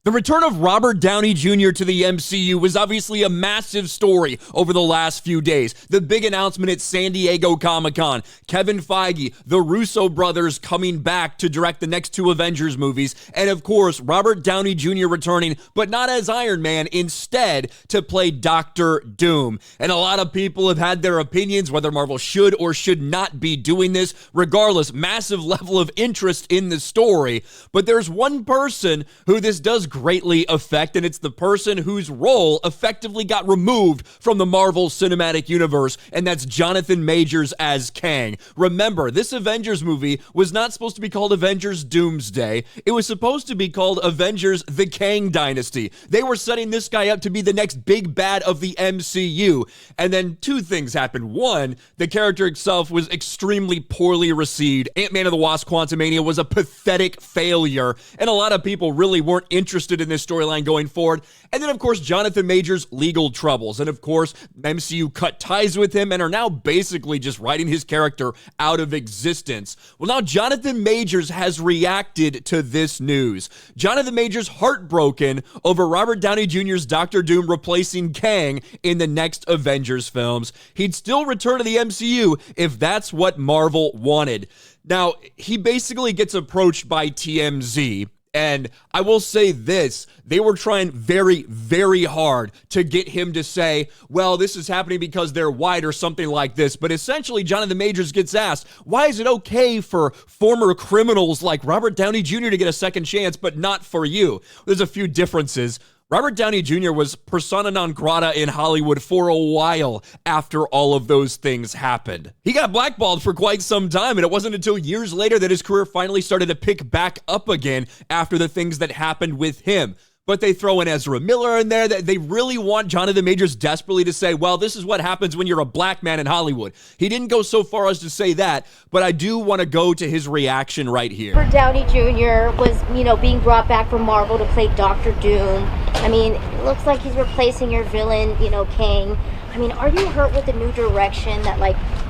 The return of Robert Downey Jr. to the MCU was obviously a massive story over the last few days. The big announcement at San Diego Comic-Con, Kevin Feige, the Russo brothers coming back to direct the next 2 Avengers movies, and of course, Robert Downey Jr. returning, but not as Iron Man, instead to play Doctor Doom. And a lot of people have had their opinions whether Marvel should or should not be doing this. Regardless, massive level of interest in the story. But there's one person who this does greatly affect, and it's the person whose role effectively got removed from the Marvel Cinematic Universe, and that's Jonathan Majors as Kang. Remember, this Avengers movie was not supposed to be called Avengers Doomsday. It was supposed to be called Avengers The Kang Dynasty. They were setting this guy up to be the next big bad of the MCU. And then 2 things happened. One, the character itself was extremely poorly received. Ant-Man and the Wasp: Quantumania was a pathetic failure, and a lot of people really weren't interested in this storyline going forward. And then, of course, Jonathan Majors' legal troubles. And, of course, MCU cut ties with him and are now basically just writing his character out of existence. Well, now Jonathan Majors has reacted to this news. Jonathan Majors heartbroken over Robert Downey Jr.'s Doctor Doom replacing Kang in the next Avengers films. He'd still return to the MCU if that's what Marvel wanted. Now, he basically gets approached by TMZ. And I will say this, they were trying very, very hard to get him to say, well, this is happening because they're white or something like this. But essentially, Jonathan Majors gets asked, why is it okay for former criminals like Robert Downey Jr. to get a second chance, but not for you? There's a few differences. Robert Downey Jr. was persona non grata in Hollywood for a while after all of those things happened. He got blackballed for quite some time, and it wasn't until years later that his career finally started to pick back up again after the things that happened with him. But they throw in Ezra Miller in there. That they really want Jonathan Majors desperately to say, well, this is what happens when you're a black man in Hollywood. He didn't go so far as to say that, but I do want to go to his reaction right here. Robert Downey Jr. was, being brought back from Marvel to play Doctor Doom. I mean, it looks like he's replacing your villain, Kang. I mean, are you hurt with the new direction that,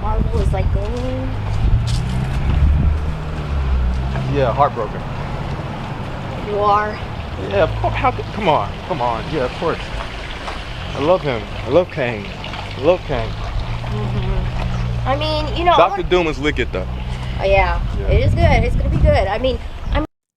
Marvel is, going? Yeah, heartbroken. You are? Yeah, come on. Yeah, of course. I love him. I love Kang. Mm-hmm. I mean, Dr. Doom is wicked, though. Oh, yeah. It is good. It's going to be good.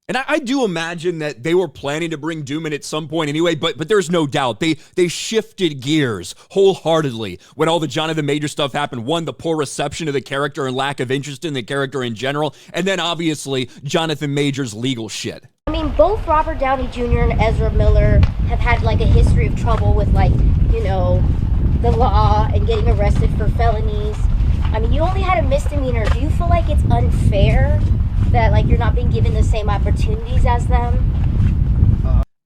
And I do imagine that they were planning to bring Doom in at some point anyway, but there's no doubt. They shifted gears wholeheartedly when all the Jonathan Majors stuff happened. One, the poor reception of the character and lack of interest in the character in general, and then obviously Jonathan Majors' legal shit. I mean, both Robert Downey Jr. and Ezra Miller have had a history of trouble with the law and getting arrested for felonies. I mean, you only had a misdemeanor. Do you feel like it's unfair that you're not being given the same opportunities as them?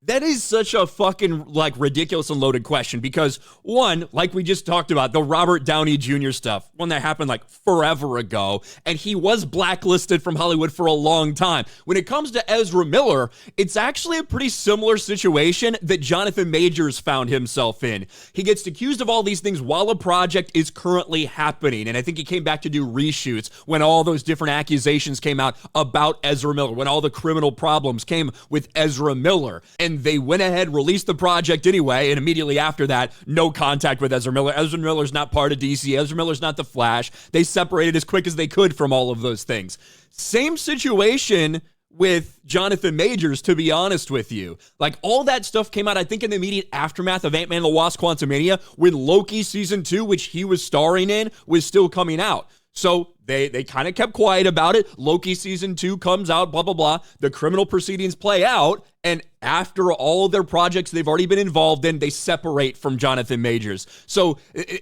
That is such a fucking ridiculous and loaded question because one, like we just talked about, the Robert Downey Jr. stuff, one that happened forever ago, and he was blacklisted from Hollywood for a long time. When it comes to Ezra Miller, it's actually a pretty similar situation that Jonathan Majors found himself in. He gets accused of all these things while a project is currently happening, and I think he came back to do reshoots when all those different accusations came out about Ezra Miller, when all the criminal problems came with Ezra Miller. And they went ahead, released the project anyway, and immediately after that, no contact with Ezra Miller. Ezra Miller's not part of DC. Ezra Miller's not the Flash. They separated as quick as they could from all of those things. Same situation with Jonathan Majors, to be honest with you. All that stuff came out, I think, in the immediate aftermath of Ant-Man and the Wasp: Quantumania, when Loki Season 2, which he was starring in, was still coming out. So they kind of kept quiet about it. Loki Season 2 comes out, blah, blah, blah. The criminal proceedings play out. And after all of their projects they've already been involved in, they separate from Jonathan Majors. So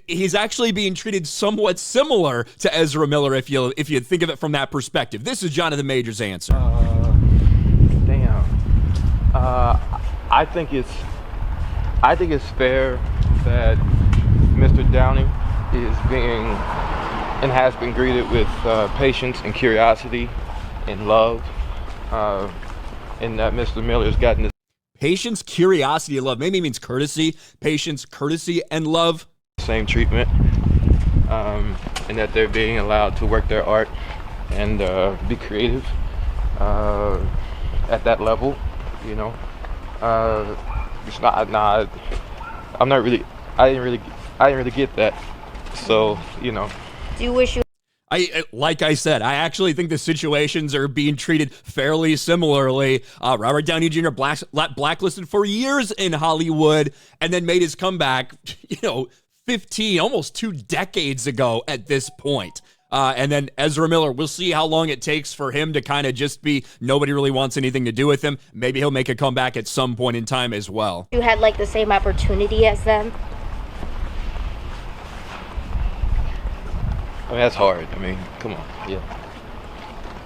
he's actually being treated somewhat similar to Ezra Miller if you think of it from that perspective. This is Jonathan Majors' answer. I think it's fair that Mr. Downey is being and has been greeted with patience and curiosity and love, and that Mr. Miller's gotten this patience, curiosity, and love. Maybe it means courtesy, patience, courtesy, and love. Same treatment, and that they're being allowed to work their art and be creative at that level, It's not. Nah, I'm not really. I didn't really get that. So you know. Do you wish you? Like I said, I actually think the situations are being treated fairly similarly. Robert Downey Jr. blacklisted for years in Hollywood and then made his comeback, 15, almost 2 decades ago at this point. And then Ezra Miller, we'll see how long it takes for him to kind of just be, nobody really wants anything to do with him. Maybe he'll make a comeback at some point in time as well. You had like the same opportunity as them? I mean, that's hard. I mean, come on. Yeah.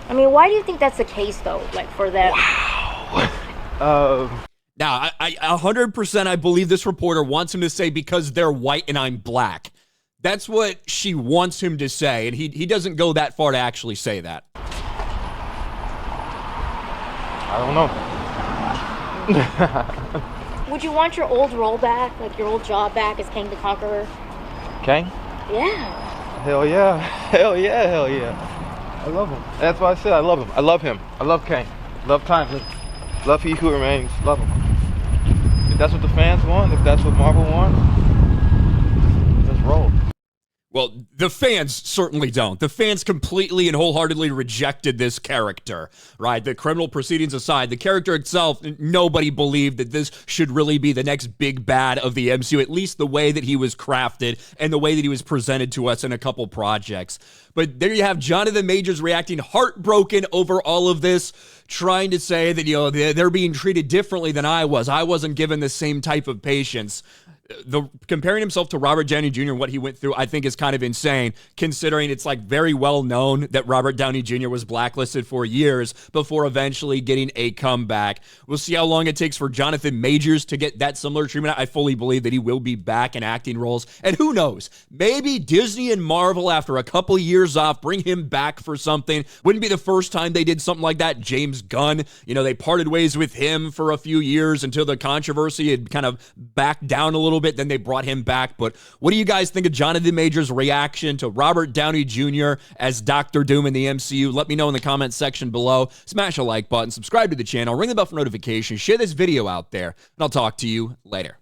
I mean, why do you think that's the case, though? Like, for them? Wow. Now, I 100% I believe this reporter wants him to say because they're white and I'm black. That's what she wants him to say, and he doesn't go that far to actually say that. I don't know. Would you want your old role back? Like, your old job back as Kang the Conqueror? Kang? Yeah. Hell yeah. Hell yeah. Hell yeah. I love him. That's why I said I love him. I love him. I love Kang. Love time. Love He Who Remains. Love him. If that's what the fans want, if that's what Marvel wants, let's roll. Well, the fans certainly don't. The fans completely and wholeheartedly rejected this character, right? The criminal proceedings aside, the character itself, nobody believed that this should really be the next big bad of the MCU, at least the way that he was crafted and the way that he was presented to us in a couple projects. But there you have Jonathan Majors reacting heartbroken over all of this, trying to say that, they're being treated differently than I was. I wasn't given the same type of patience. Comparing himself to Robert Downey Jr. and what he went through, I think is kind of insane, considering it's like very well known that Robert Downey Jr. was blacklisted for years before eventually getting a comeback. We'll see how long it takes for Jonathan Majors to get that similar treatment. I fully believe that he will be back in acting roles. And who knows, maybe Disney and Marvel, after a couple years off, bring him back for something. Wouldn't be the first time they did something like that. James Gunn, they parted ways with him for a few years until the controversy had kind of backed down a little bit, then they brought him back. But what do you guys think of Jonathan Majors' reaction to Robert Downey Jr. as Dr. Doom in the MCU? Let me know in the comments section below. Smash a like button, subscribe to the channel, ring the bell for notifications, share this video out there, and I'll talk to you later.